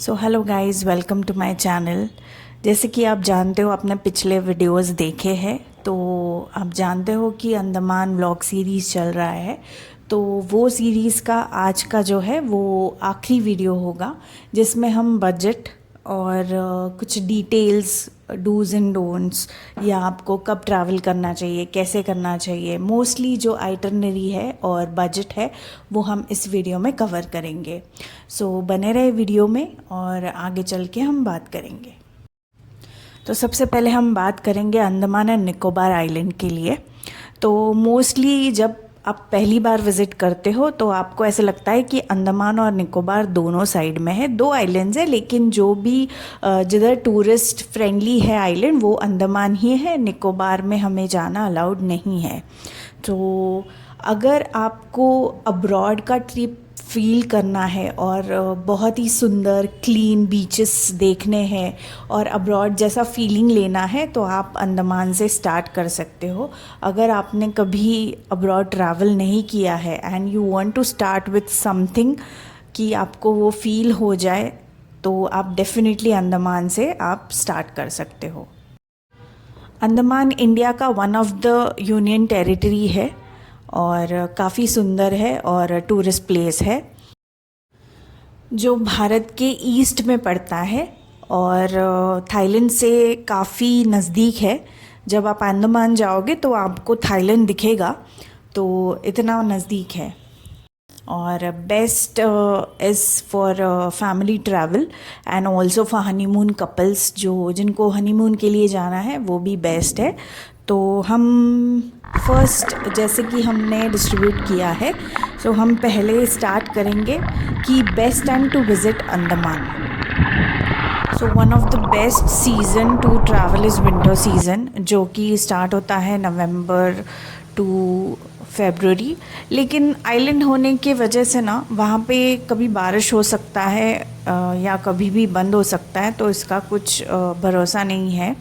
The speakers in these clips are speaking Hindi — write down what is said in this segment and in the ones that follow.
So hello guys, welcome to my channel. जैसे कि आप जानते हो, आपने पिछले वीडियोस देखे हैं तो आप जानते हो कि अंडमान व्लॉग सीरीज़ चल रहा है। तो वो सीरीज़ का आज का जो है वो आखिरी वीडियो होगा, जिसमें हम बजट और कुछ डिटेल्स, डूज़ एंड डोंट्स, या आपको कब ट्रैवल करना चाहिए, कैसे करना चाहिए, मोस्टली जो आइटनरी है और बजट है वो हम इस वीडियो में कवर करेंगे। सो बने रहे वीडियो में और आगे चल के हम बात करेंगे। तो सबसे पहले हम बात करेंगे अंडमान एंड निकोबार आइलैंड के लिए। तो मोस्टली जब आप पहली बार विज़िट करते हो तो आपको ऐसे लगता है कि अंडमान और निकोबार दोनों साइड में है, दो आइलैंड्स है, लेकिन जो भी जिधर टूरिस्ट फ्रेंडली है आइलैंड वो अंडमान ही है, निकोबार में हमें जाना अलाउड नहीं है। तो अगर आपको अब्रॉड का ट्रिप फील करना है और बहुत ही सुंदर क्लीन बीचेस देखने हैं और अब्रॉड जैसा फीलिंग लेना है तो आप अंडमान से स्टार्ट कर सकते हो। अगर आपने कभी अब्रॉड ट्रैवल नहीं किया है and you want to start with something कि आपको वो फील हो जाए, तो आप डेफिनेटली अंडमान से आप स्टार्ट कर सकते हो। अंडमान इंडिया का one of the union territory है और काफ़ी सुंदर है और टूरिस्ट प्लेस है, जो भारत के ईस्ट में पड़ता है और थाईलैंड से काफ़ी नज़दीक है। जब आप अंडमान जाओगे तो आपको थाईलैंड दिखेगा, तो इतना नज़दीक है। और best is for family travel and also for honeymoon couples, जिनको हनीमून के लिए जाना है वो भी बेस्ट है। तो हम फर्स्ट, जैसे कि हमने डिस्ट्रीब्यूट किया है, तो हम पहले स्टार्ट करेंगे कि best time to visit Andaman. So one of the best season to travel is winter season, जो कि स्टार्ट होता है नवंबर टू फेब्रुअरी। लेकिन आइलैंड होने की वजह से ना वहाँ पे कभी बारिश हो सकता है या कभी भी बंद हो सकता है, तो इसका कुछ भरोसा नहीं है।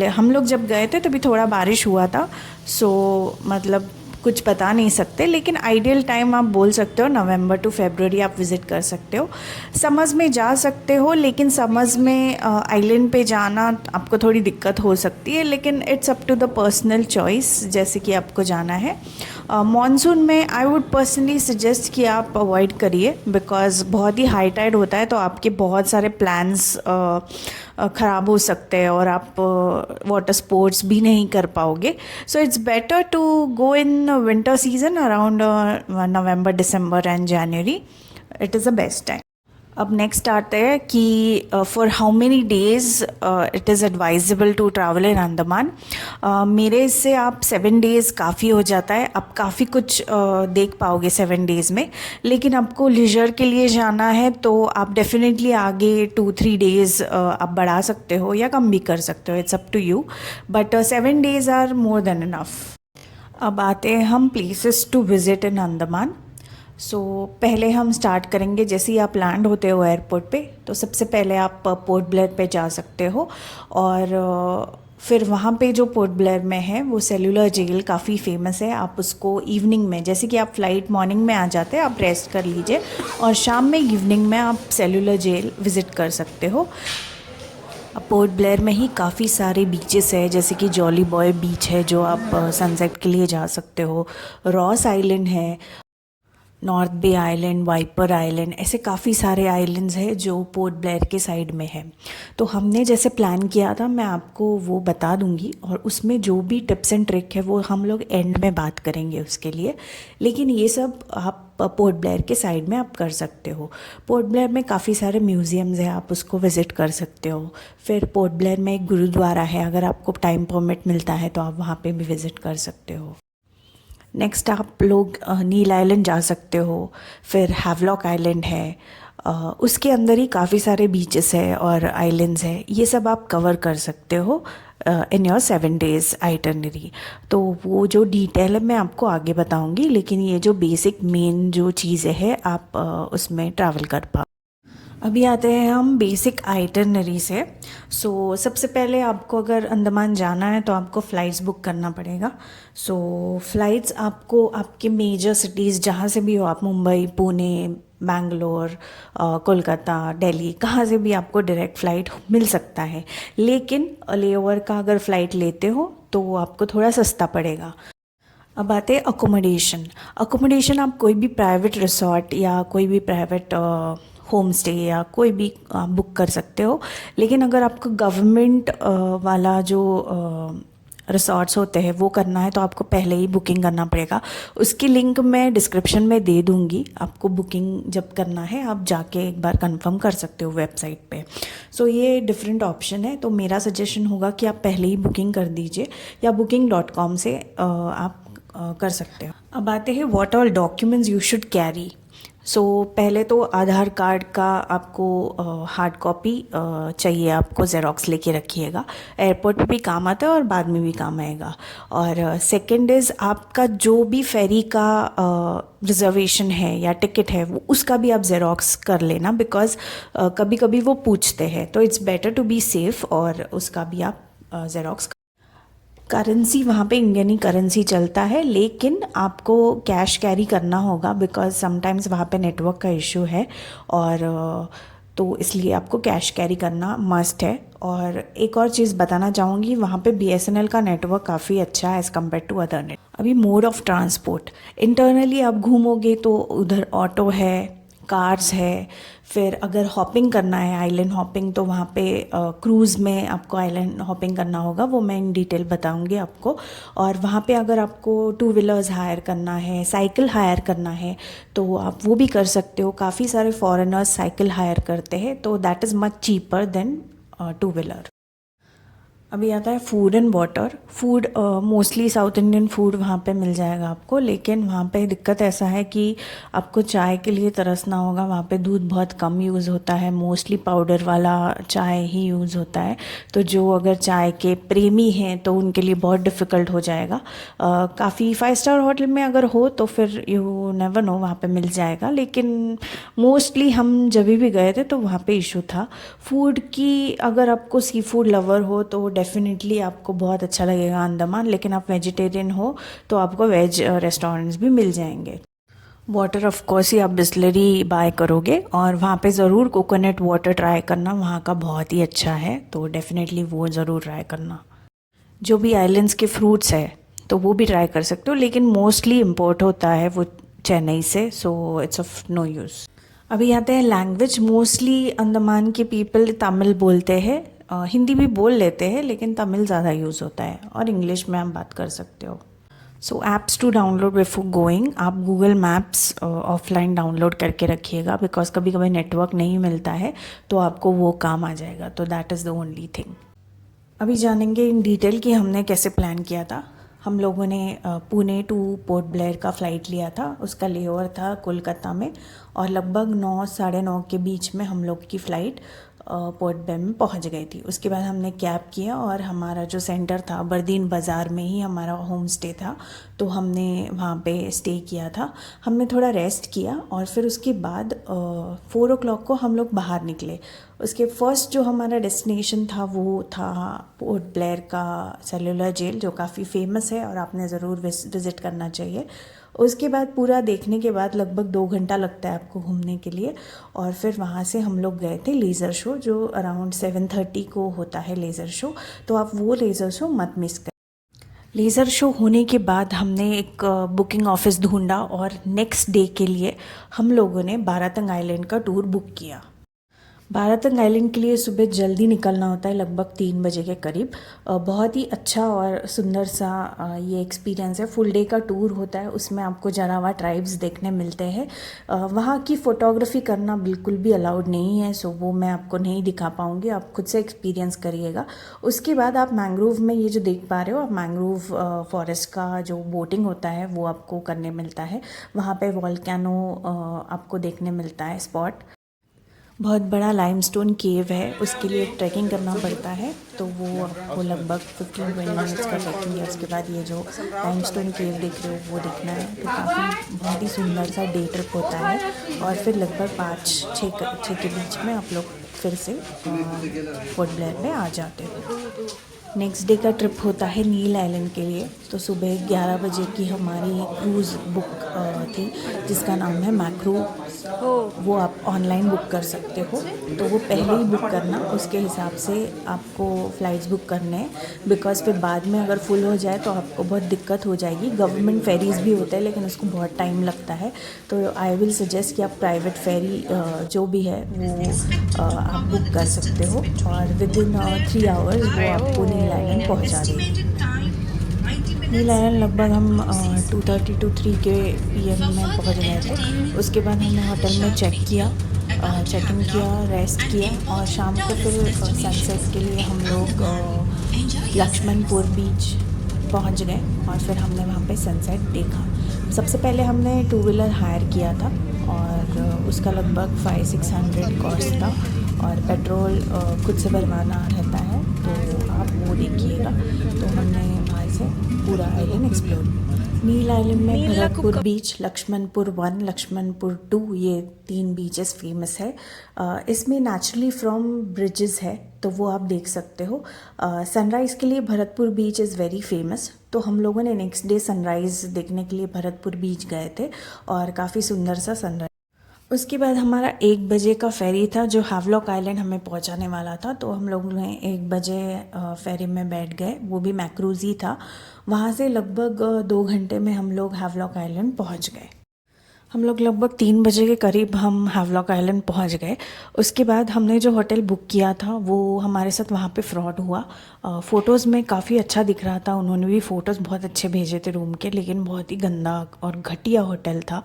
हम लोग जब गए थे तभी थोड़ा बारिश हुआ था, सो मतलब कुछ बता नहीं सकते, लेकिन आइडियल टाइम आप बोल सकते हो नवंबर टू फरवरी आप विज़िट कर सकते हो। समर्स में जा सकते हो, लेकिन समर्स में आइलैंड पे जाना आपको थोड़ी दिक्कत हो सकती है, लेकिन it's up to the personal choice जैसे कि आपको जाना है। मॉनसून में आई वुड पर्सनली सजेस्ट कि आप अवॉइड करिए, बिकॉज़ बहुत ही हाई टाइड होता है, तो आपके बहुत सारे प्लान्स ख़राब हो सकते हैं और आप वाटर स्पोर्ट्स भी नहीं कर पाओगे। So it's better to go in winter season around November, December and January. It is the best time. अब नेक्स्ट आते हैं कि for how many days it is advisable to travel in Andaman. मेरे से आप 7 डेज़ काफ़ी हो जाता है, आप काफ़ी कुछ देख पाओगे 7 डेज़ में। लेकिन आपको लीजर के लिए जाना है तो आप डेफिनेटली आगे 2-3 डेज़ आप बढ़ा सकते हो या कम भी कर सकते हो, it's up to you, but 7 days are more than enough. अब आते हैं हम places to visit in Andaman. So पहले हम स्टार्ट करेंगे, जैसे ही आप लैंड होते हो एयरपोर्ट पे, तो सबसे पहले आप पोर्ट ब्लेयर पे जा सकते हो। और फिर वहाँ पे जो पोर्ट ब्लेयर में है वो सेलुलर जेल काफ़ी फेमस है। आप उसको इवनिंग में, जैसे कि आप फ़्लाइट मॉर्निंग में आ जाते हैं, आप रेस्ट कर लीजिए और शाम में इवनिंग में आप सेलुलर जेल विज़िट कर सकते हो। पोर्ट ब्लेयर में ही काफ़ी सारे बीचेस है, जैसे कि जॉली बॉय बीच है जो आप सनसेट के लिए जा सकते हो, रॉस आइलैंड है, नॉर्थ बे आइलैंड, वाइपर आइलैंड, ऐसे काफ़ी सारे आइलैंड्स हैं जो पोर्ट ब्लेयर के साइड में है। तो हमने जैसे प्लान किया था, मैं आपको वो बता दूंगी और उसमें जो भी टिप्स एंड ट्रिक है वो हम लोग एंड में बात करेंगे उसके लिए। लेकिन ये सब आप पोर्ट ब्लेयर के साइड में आप कर सकते हो। पोर्ट ब्लेयर में काफ़ी सारे म्यूज़ियम्स हैं, आप उसको विज़िट कर सकते हो। फिर पोर्ट ब्लेयर में एक गुरुद्वारा है, अगर आपको टाइम परमिट मिलता है तो आप वहाँ पे भी विज़िट कर सकते हो। नेक्स्ट आप लोग नील आइलैंड जा सकते हो, फिर हैवलॉक आइलैंड है, उसके अंदर ही काफ़ी सारे बीचेस है और आइलैंड्स है, ये सब आप कवर कर सकते हो इन योर 7 डेज़ आइटनरी। तो वो जो डिटेल है मैं आपको आगे बताऊंगी, लेकिन ये जो बेसिक मेन जो चीज़ें है आप उसमें ट्रैवल कर पाओ। अभी आते हैं हम बेसिक आइटनरी से। सबसे पहले आपको अगर अंडमान जाना है तो आपको फ़्लाइट्स बुक करना पड़ेगा। फ़्लाइट्स आपको आपके मेजर सिटीज़ जहाँ से भी हो, आप मुंबई, पुणे, बैंगलोर, कोलकाता, दिल्ली, कहाँ से भी आपको डायरेक्ट फ़्लाइट मिल सकता है। लेकिन लेओवर का अगर फ़्लाइट लेते हो तो आपको थोड़ा सस्ता पड़ेगा। अब आते हैं अकोमोडेशन। अकोमोडेशन आप कोई भी प्राइवेट रिसॉर्ट या कोई भी प्राइवेट होम स्टे या कोई भी बुक कर सकते हो। लेकिन अगर आपको गवर्नमेंट वाला जो रिसॉर्ट्स होते हैं वो करना है तो आपको पहले ही बुकिंग करना पड़ेगा। उसकी लिंक मैं डिस्क्रिप्शन में दे दूँगी। आपको बुकिंग जब करना है आप जाके एक बार कंफर्म कर सकते हो वेबसाइट पे। ये डिफरेंट ऑप्शन है, तो मेरा सजेशन होगा कि आप पहले ही बुकिंग कर दीजिए या booking.com से आप कर सकते हो। अब आते हैं what all documents you should carry. पहले तो आधार कार्ड का आपको हार्ड कॉपी चाहिए, आपको ज़ेरॉक्स लेके रखिएगा। एयरपोर्ट पे भी काम आता है और बाद में भी काम आएगा। और सेकंड इज़ आपका जो भी फेरी का रिजर्वेशन है या टिकट है वो उसका भी आप ज़ेरॉक्स कर लेना, बिकॉज़ कभी कभी वो पूछते हैं, तो it's better to be safe, और उसका भी आप ज़ेरॉक्स। करेंसी वहाँ पे इंडियन ही करेंसी चलता है, लेकिन आपको कैश कैरी करना होगा बिकॉज़ समटाइम्स वहाँ पे नेटवर्क का इशू है, और तो इसलिए आपको कैश कैरी करना मस्ट है। और एक और चीज़ बताना चाहूँगी, वहाँ पे BSNL का नेटवर्क काफ़ी अच्छा है as compare to other net. अभी मोड ऑफ़ ट्रांसपोर्ट, इंटरनली आप घूमोगे तो उधर ऑटो है, कार्स है। फिर अगर हॉपिंग करना है, आइलैंड हॉपिंग, तो वहाँ पे क्रूज़ में आपको आइलैंड हॉपिंग करना होगा, वो मैं इन डिटेल बताऊँगी आपको। और वहाँ पे अगर आपको 2 व्हीलर्स हायर करना है, साइकिल हायर करना है, तो आप वो भी कर सकते हो। काफ़ी सारे फॉरेनर्स साइकिल हायर करते हैं, तो that is much cheaper than 2 wheeler. अभी आता है food and water. Food mostly south Indian food वहाँ पे मिल जाएगा आपको, लेकिन वहाँ पे दिक्कत ऐसा है कि आपको चाय के लिए तरसना होगा। वहाँ पे दूध बहुत कम यूज़ होता है, मोस्टली पाउडर वाला चाय ही यूज़ होता है। तो जो अगर चाय के प्रेमी हैं तो उनके लिए बहुत डिफ़िकल्ट हो जाएगा। काफ़ी 5 स्टार होटल में अगर हो तो फिर यू नेवर नो, वहाँ पे मिल जाएगा, लेकिन मोस्टली हम जब भी गए थे तो वहाँ पे इशू था। फूड की अगर आपको सी फूड लवर हो तो डेफिनेटली आपको बहुत अच्छा लगेगा अंडमान, लेकिन आप वेजिटेरियन हो तो आपको वेज रेस्टोरेंट्स भी मिल जाएंगे। वाटर ऑफ कोर्स ही आप बिस्लरी बाय करोगे, और वहाँ पे ज़रूर कोकोनट वाटर ट्राई करना, वहाँ का बहुत ही अच्छा है, तो डेफिनेटली वो ज़रूर ट्राई करना। जो भी आइलैंड्स के फ्रूट्स है तो वो भी ट्राई कर सकते हो, लेकिन मोस्टली इम्पोर्ट होता है वो चेन्नई से, so it's of no use. अभी आते हैं लैंग्वेज। मोस्टली अंडमान के पीपल तमिल बोलते हैं, हिंदी भी बोल लेते हैं, लेकिन तमिल ज़्यादा यूज़ होता है, और इंग्लिश में आप बात कर सकते हो। Apps to download before going, आप गूगल मैप्स ऑफलाइन डाउनलोड करके रखिएगा, बिकॉज कभी कभी नेटवर्क नहीं मिलता है तो आपको वो काम आ जाएगा, तो that is the only thing. अभी जानेंगे इन डिटेल कि हमने कैसे प्लान किया था। हम लोगों ने पुणे टू पोर्ट ब्लेयर का फ़्लाइट लिया था, उसका लेओवर था कोलकाता में, और लगभग 9 साढ़े 9 के बीच में हम लोग की फ़्लाइट पोर्ट ब्लेयर में पहुंच गई थी। उसके बाद हमने कैब किया, और हमारा जो सेंटर था बर्दीन बाज़ार में ही हमारा होम स्टे था, तो हमने वहाँ पे स्टे किया था। हमने थोड़ा रेस्ट किया, और फिर उसके बाद 4 o'clock को हम लोग बाहर निकले। उसके फर्स्ट जो हमारा डेस्टिनेशन था वो था पोर्ट ब्लेयर का सेलुलर जेल, जो काफ़ी फेमस है और आपने ज़रूर विज़िट करना चाहिए। उसके बाद पूरा देखने के बाद लगभग 2 घंटा लगता है आपको घूमने के लिए, और फिर वहाँ से हम लोग गए थे लेज़र शो, जो अराउंड 7:30 को होता है लेज़र शो, तो आप वो लेज़र शो मत मिस करें। लेज़र शो होने के बाद हमने एक बुकिंग ऑफिस ढूंढा, और नेक्स्ट डे के लिए हम लोगों ने बारातंग आइलैंड का टूर बुक किया। बारातंग आइलैंड के लिए सुबह जल्दी निकलना होता है, लगभग 3 बजे के करीब। बहुत ही अच्छा और सुंदर सा ये एक्सपीरियंस है। फुल डे का टूर होता है, उसमें आपको जारावा ट्राइब्स देखने मिलते हैं। वहाँ की फ़ोटोग्राफी करना बिल्कुल भी अलाउड नहीं है, सो वो मैं आपको नहीं दिखा पाऊँगी, आप खुद से एक्सपीरियंस करिएगा। उसके बाद आप मैंग्रोव में ये जो देख पा रहे हो, आप मैंग्रोव फॉरेस्ट का जो बोटिंग होता है वो आपको करने मिलता है। वहाँ पे वॉल्केनो आपको देखने मिलता है स्पॉट। बहुत बड़ा लाइमस्टोन केव है, उसके लिए ट्रैकिंग करना पड़ता है। तो वो आपको लगभग 15-20 मिनट्स का ट्रैकिंग है। उसके बाद ये जो लाइमस्टोन केव देख रहे हो वो देखना है। तो काफ़ी बहुत ही सुंदर सा डे ट्रिप होता है और फिर लगभग 5-6 के बीच में आप लोग फिर से पोर्ट ब्लेयर में आ जाते हो। नेक्स्ट डे का ट्रिप होता है नील आइलैंड के लिए। तो सुबह 11 बजे की हमारी क्रूज़ बुक थी जिसका नाम है मैक्रो। वो आप ऑनलाइन बुक कर सकते हो, तो वो पहले ही बुक करना, उसके हिसाब से आपको फ़्लाइट्स बुक करने हैं। बिकॉज़ फिर बाद में अगर फुल हो जाए तो आपको बहुत दिक्कत हो जाएगी। गवर्नमेंट फेरीज़ भी होते हैं लेकिन उसको बहुत टाइम लगता है। तो आई विल सजेस्ट कि आप प्राइवेट फेरी जो भी है वो आप बुक कर सकते हो और विद इन 3 आवर्स वो आपको नील आइलैंड पहुंचा देगी। नील आइलैंड लगभग हम 2:30 to 3 के PM में पहुंच गए थे। उसके बाद हमने होटल में चेक इन किया, रेस्ट किया और शाम को फिर सनसेट के लिए हम लोग लक्ष्मणपुर बीच पहुंच गए और फिर हमने वहाँ पे सनसेट देखा। सबसे पहले हमने 2 व्हीलर हायर किया था और उसका लगभग 500-600 कॉस्ट था और पेट्रोल खुद से भरवाना रहता है, तो आप वो देखिएगा। तो हमने वहाँ से पूरा आइलैंड एक्सप्लोर। नील आइलैंड में भरतपुर बीच, लक्ष्मणपुर 1, लक्ष्मणपुर 2, ये 3 बीचेस फेमस है। इसमें नेचुरली फ्रॉम ब्रिजेस है तो वो आप देख सकते हो। सनराइज़ के लिए भरतपुर बीच इज़ वेरी फेमस। तो हम लोगों ने नेक्स्ट डे सनराइज़ देखने के लिए भरतपुर बीच गए थे और काफ़ी सुंदर सा सनराइज़। उसके बाद हमारा 1 बजे का फेरी था जो हैवलॉक आइलैंड हमें पहुंचाने वाला था। तो हम लोग ने 1 बजे फेरी में बैठ गए, वो भी मैक्रूज़ ही था। वहाँ से लगभग 2 घंटे में हम लोग हैवलॉक आइलैंड पहुंच गए। हम लोग लगभग 3 बजे के करीब हम हैवलॉक आइलैंड पहुंच गए। उसके बाद हमने जो होटल बुक किया था वो हमारे साथ वहाँ पे फ्रॉड हुआ। फ़ोटोज़ में काफ़ी अच्छा दिख रहा था, उन्होंने भी फ़ोटोज़ बहुत अच्छे भेजे थे रूम के, लेकिन बहुत ही गंदा और घटिया होटल था।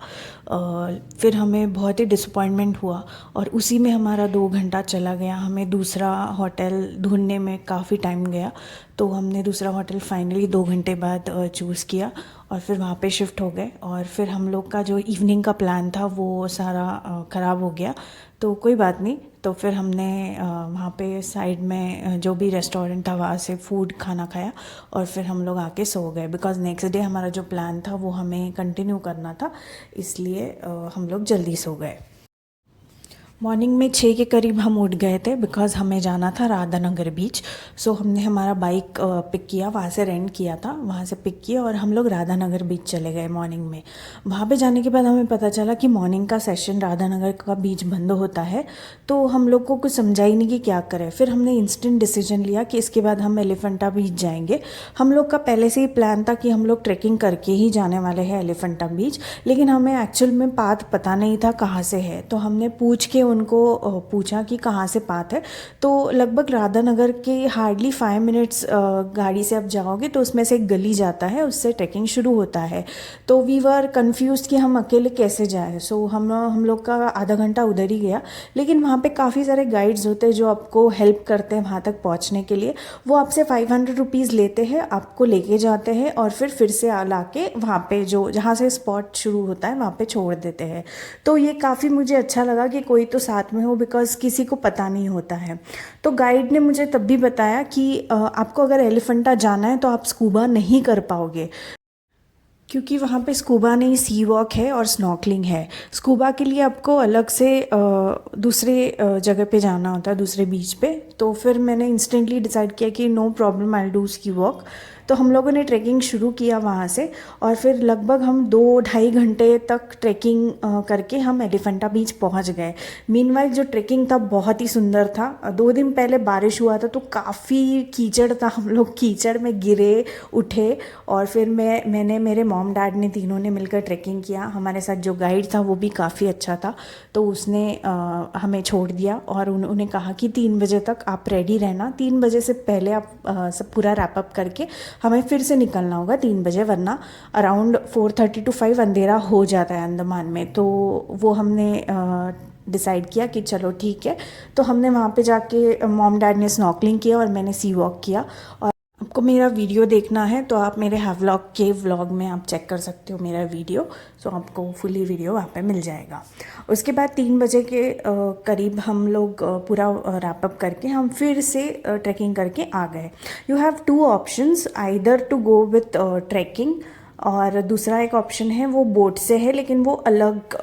फिर हमें बहुत ही डिसअपॉइंटमेंट हुआ और उसी में हमारा 2 घंटा चला गया। हमें दूसरा होटल ढूंढने में काफ़ी टाइम गया, तो हमने दूसरा होटल फाइनली 2 घंटे बाद चूज़ किया और फिर वहाँ पे शिफ्ट हो गए। और फिर हम लोग का जो इवनिंग का प्लान था वो सारा ख़राब हो गया, तो कोई बात नहीं। तो फिर हमने वहाँ पे साइड में जो भी रेस्टोरेंट था वहाँ से फूड खाना खाया और फिर हम लोग आके सो गए। बिकॉज़ नेक्स्ट डे हमारा जो प्लान था वो हमें कंटिन्यू करना था, इसलिए हम लोग जल्दी सो गए। मॉर्निंग में 6 के करीब हम उठ गए थे बिकॉज़ हमें जाना था राधानगर बीच। सो हमने हमारा बाइक पिक किया, वहाँ से रेंट किया था, वहाँ से पिक किया और हम लोग राधानगर बीच चले गए मॉर्निंग में। वहाँ पे जाने के बाद हमें पता चला कि मॉर्निंग का सेशन राधानगर का बीच बंद होता है। तो हम लोग को कुछ समझा ही नहीं कि क्या करें। फिर हमने इंस्टेंट डिसीजन लिया कि इसके बाद हम एलिफेंटा बीच जाएंगे। हम लोग का पहले से ही प्लान था कि हम लोग ट्रैकिंग करके ही जाने वाले हैं एलिफेंटा बीच, लेकिन हमें एक्चुअल में पाथ पता नहीं था कहाँ से है। तो हमने पूछ के उनको पूछा कि कहाँ से पाथ है। तो लगभग राधानगर के हार्डली 5 मिनट्स गाड़ी से आप जाओगे तो उसमें से एक गली जाता है, उससे ट्रैकिंग शुरू होता है। तो वी वर कन्फ्यूज कि हम अकेले कैसे जाएं। सो हम लोग का आधा घंटा उधर ही गया, लेकिन वहाँ पे काफ़ी सारे गाइड्स होते हैं जो आपको हेल्प करते हैं वहाँ तक पहुँचने के लिए। वो आपसे 500 रुपीज़ लेते हैं, आपको लेके जाते हैं और फिर से ला के वहाँ पे जो जहाँ से स्पॉट शुरू होता है वहाँ पे छोड़ देते हैं। तो ये काफ़ी मुझे अच्छा लगा कि कोई तो साथ में हो, बिकॉज़ किसी को पता नहीं होता है। तो गाइड ने मुझे तब भी बताया कि आपको अगर एलिफेंटा जाना है तो आप स्कूबा नहीं कर पाओगे, क्योंकि वहाँ पे स्कूबा नहीं, सी वॉक है और स्नॉर्कलिंग है। स्कूबा के लिए आपको अलग से दूसरे जगह पे जाना होता है, दूसरे बीच पे। तो फिर मैंने इंस्टेंटली डिसाइड किया कि no problem, I do sea walk. तो हम लोगों ने ट्रैकिंग शुरू किया वहाँ से और फिर लगभग हम 2-2.5 घंटे तक ट्रैकिंग करके हम एलिफेंटा बीच पहुँच गए। मीनवाइल जो ट्रैकिंग था बहुत ही सुंदर था। 2 दिन पहले बारिश हुआ था तो काफ़ी कीचड़ था, हम लोग कीचड़ में गिरे उठे और फिर मैंने मेरे मॉम डैड ने तीनों ने मिलकर ट्रैकिंग किया। हमारे साथ जो गाइड था वो भी काफ़ी अच्छा था, तो उसने हमें छोड़ दिया और उन्होंने कहा कि 3 बजे तक आप रेडी रहना। 3 बजे से पहले आप सब पूरा रैप अप करके हमें फिर से निकलना होगा 3 बजे, वरना अराउंड 4:30 to 5 अंधेरा हो जाता है अंडमान में। तो वो हमने डिसाइड किया कि चलो ठीक है। तो हमने वहाँ पे जाके मॉम डैड ने स्नॉर्कलिंग किया और मैंने सी वॉक किया। और आपको मेरा वीडियो देखना है तो आप मेरे हैवलॉग के व्लॉग में आप चेक कर सकते हो मेरा वीडियो, सो आपको फुली वीडियो वहाँ पे मिल जाएगा। उसके बाद 3 बजे के करीब हम लोग पूरा रैप अप करके हम फिर से ट्रैकिंग करके आ गए। You have 2 options, either to go with trekking और दूसरा एक ऑप्शन है वो बोट से है, लेकिन वो अलग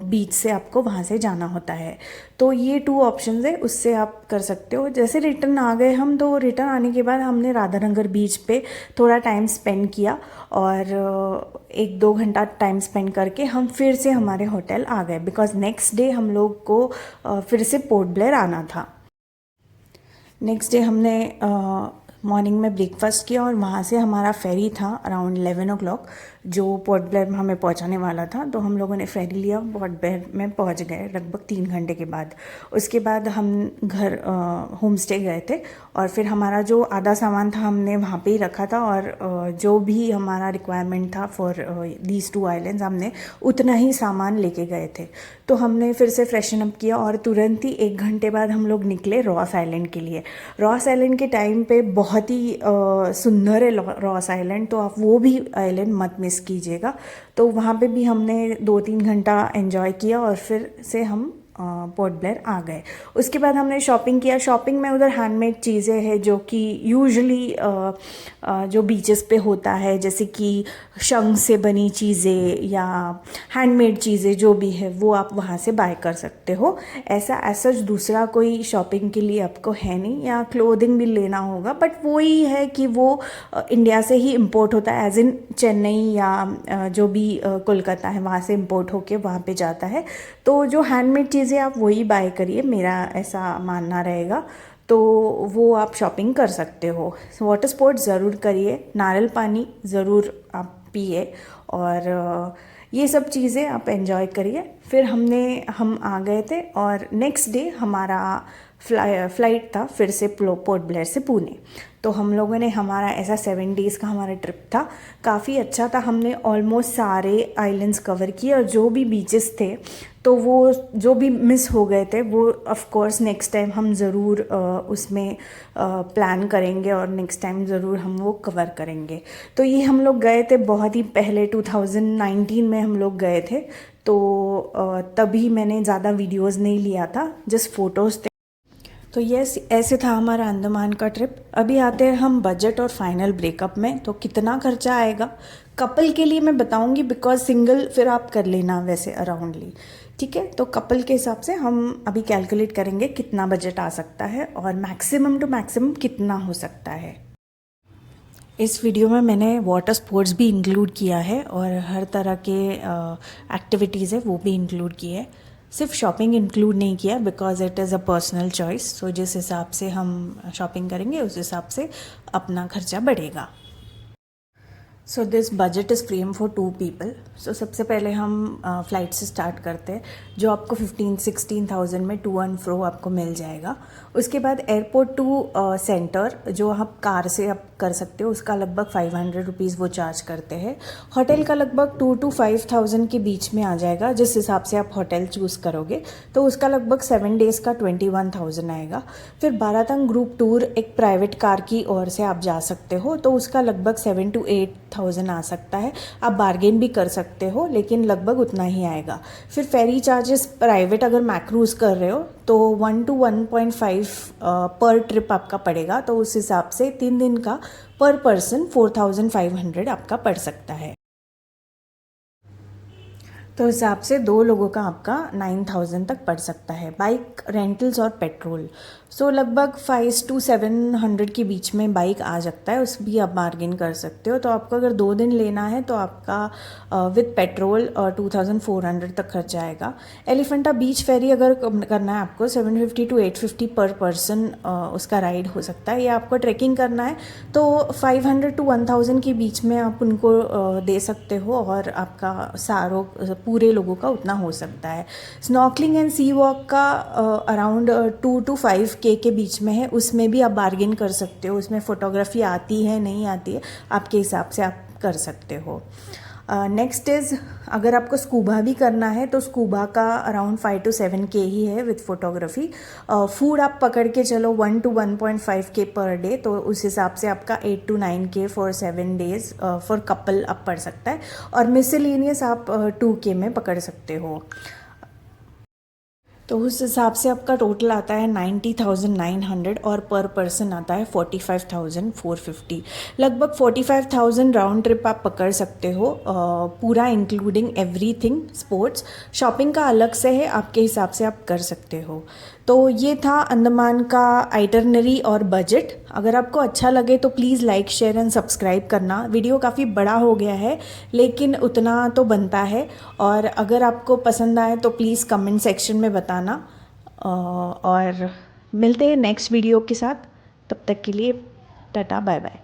बीच से आपको वहाँ से जाना होता है। तो ये 2 ऑप्शंस है, उससे आप कर सकते हो। जैसे रिटर्न आ गए हम, तो रिटर्न आने के बाद हमने राधानगर बीच पे थोड़ा टाइम स्पेंड किया और 1-2 घंटा टाइम स्पेंड करके हम फिर से हमारे होटल आ गए, बिकॉज नेक्स्ट डे हम लोग को फिर से पोर्ट ब्लेयर आना था। नेक्स्ट डे हमने मॉर्निंग में ब्रेकफास्ट किया और वहाँ से हमारा फेरी था अराउंड 11 o'clock जो पोर्ट ब्लेयर में हमें पहुँचाने वाला था। तो हम लोगों ने फेरी लिया, पोर्ट ब्लेयर में पहुँच गए लगभग 3 घंटे के बाद। उसके बाद हम घर होम स्टे गए थे और फिर हमारा जो आधा सामान था हमने वहाँ पे ही रखा था और जो भी हमारा रिक्वायरमेंट था फॉर दीज 2 आइलैंड्स हमने उतना ही सामान लेके गए थे। तो हमने फिर से फ्रेशन अप किया और तुरंत ही 1 घंटे बाद हम लोग निकले रॉस आइलैंड के लिए। रॉस आइलैंड के टाइम पे बहुत ही सुंदर है रॉस आइलैंड, तो आप वो भी आइलैंड मत मिस कीजिएगा। तो वहाँ पे भी हमने 2-3 घंटा एंजॉय किया और फिर से हम पोर्ट ब्लेयर आ गए। उसके बाद हमने शॉपिंग किया। शॉपिंग में उधर हैंडमेड चीज़ें हैं जो कि यूजुअली जो बीचेस पे होता है, जैसे कि शंख से बनी चीज़ें या हैंडमेड चीज़ें जो भी है वो आप वहाँ से बाय कर सकते हो। ऐसा सच दूसरा कोई शॉपिंग के लिए आपको है नहीं, या क्लोथिंग भी लेना होगा, बट वो ही है कि वो इंडिया से ही इम्पोर्ट होता है, एज इन चेन्नई या जो भी कोलकाता है वहाँ से इम्पोर्ट होके वहाँ पे जाता है। तो जो हैंडमेड चीज़ें आप वही बाय करिए, मेरा ऐसा मानना रहेगा। तो वो आप शॉपिंग कर सकते हो। वाटर स्पोर्ट्स ज़रूर करिए, नारियल पानी ज़रूर आप पिए और ये सब चीज़ें आप एंजॉय करिए। फिर हम आ गए थे और नेक्स्ट डे हमारा फ्लाइट था फिर से पोर्ट ब्लेयर से पुणे। तो हम लोगों ने हमारा ऐसा 7 days का हमारा ट्रिप था, काफ़ी अच्छा था। हमने ऑलमोस्ट सारे आइलैंड्स कवर किए और जो भी बीचेस थे तो वो जो भी मिस हो गए थे वो ऑफ कोर्स नेक्स्ट टाइम हम ज़रूर उसमें प्लान करेंगे और नेक्स्ट टाइम ज़रूर हम वो कवर करेंगे। तो ये हम लोग गए थे बहुत ही पहले 2019 में हम लोग गए थे, तो तभी मैंने ज़्यादा वीडियोज़ नहीं लिया था, जस्ट फ़ोटोज़ थे। तो यस, ऐसे था हमारा अंडमान का ट्रिप। अभी आते हैं हम बजट और फाइनल ब्रेकअप में। तो कितना खर्चा आएगा कपल के लिए मैं बताऊंगी, बिकॉज सिंगल फिर आप कर लेना वैसे अराउंडली, ठीक है। तो कपल के हिसाब से हम अभी कैलकुलेट करेंगे कितना बजट आ सकता है और मैक्सिमम टू मैक्सिमम कितना हो सकता है। इस वीडियो में मैंने वाटर स्पोर्ट्स भी इंक्लूड किया है और हर तरह के एक्टिविटीज़ है वो भी इंक्लूड किए है। सिर्फ शॉपिंग इंक्लूड नहीं किया because it is a personal choice. So जिस हिसाब से हम शॉपिंग करेंगे उस हिसाब से अपना खर्चा बढ़ेगा। So this budget is frame for 2 people। सो सबसे पहले हम फ़्लाइट से स्टार्ट करते हैं, जो आपको 15-16,000 में टू एंड फ्रो आपको मिल जाएगा। उसके बाद एयरपोर्ट टू सेंटर जो आप कार से आप कर सकते हो, उसका लगभग 500 रुपीज़ वो चार्ज करते हैं। होटल का लगभग 2 to 5,000 के बीच में आ जाएगा, जिस हिसाब से आप होटल चूज़ करोगे। तो उसका लगभग 7 days का 21,000 आएगा। फिर बारातंग ग्रुप टूर एक प्राइवेट कार की ओर से आप जा सकते हो, तो उसका लगभग 7 to 8,000 आ सकता है। आप बार्गेन भी कर सकते हो, लेकिन लगभग उतना ही आएगा। फिर फेरी चार्जेस प्राइवेट अगर मैक्रूज़ कर रहे हो तो 1 to 1.5 पर ट्रिप आपका पड़ेगा। तो उस हिसाब से 3 दिन का पर पर्सन 4,500 आपका पड़ सकता है। तो हिसाब से 2 लोगों का आपका 9,000 तक पड़ सकता है। बाइक रेंटल्स और पेट्रोल सो लगभग 5 to 700 के बीच में बाइक आ सकता है, उस भी आप बार्गेन कर सकते हो। तो आपको अगर 2 दिन लेना है तो आपका विद पेट्रोल 2,400 तक खर्चा आएगा। एलिफेंटा बीच फेरी अगर करना है आपको 750 to 850 पर पर्सन उसका राइड हो सकता है। या आपको ट्रैकिंग करना है तो 500 to 1,000 के बीच में आप उनको दे सकते हो और आपका सारों पूरे लोगों का उतना हो सकता है। स्नॉर्कलिंग एंड सी वॉक का अराउंड 2 to 5K के बीच में है, उसमें भी आप बार्गेन कर सकते हो। उसमें फ़ोटोग्राफी आती है नहीं आती है, आपके हिसाब से आप कर सकते हो। नेक्स्ट इज़ अगर आपको स्कूबा भी करना है तो स्कूबा का अराउंड 5 to 7 के ही है विथ फोटोग्राफी। फूड आप पकड़ के चलो 1 to 1.5 के पर डे, तो उस हिसाब से आपका 8 to 9 के फॉर 7 days फॉर कपल आप पढ़ सकता है। और मिसलेनियस आप 2 के में पकड़ सकते हो। तो उस हिसाब से आपका टोटल आता है 90,900 और पर पर्सन आता है 45,450। लगभग 45,000 राउंड ट्रिप आप पकड़ सकते हो, पूरा इंक्लूडिंग एवरीथिंग स्पोर्ट्स। शॉपिंग का अलग से है, आपके हिसाब से आप कर सकते हो। तो ये था अंडमान का आइटरनरी और बजट। अगर आपको अच्छा लगे तो please like share and subscribe करना। वीडियो काफ़ी बड़ा हो गया है लेकिन उतना तो बनता है। और अगर आपको पसंद आए तो प्लीज़ कमेंट सेक्शन में बताना। और मिलते हैं नेक्स्ट वीडियो के साथ। तब तक के लिए टाटा बाय बाय।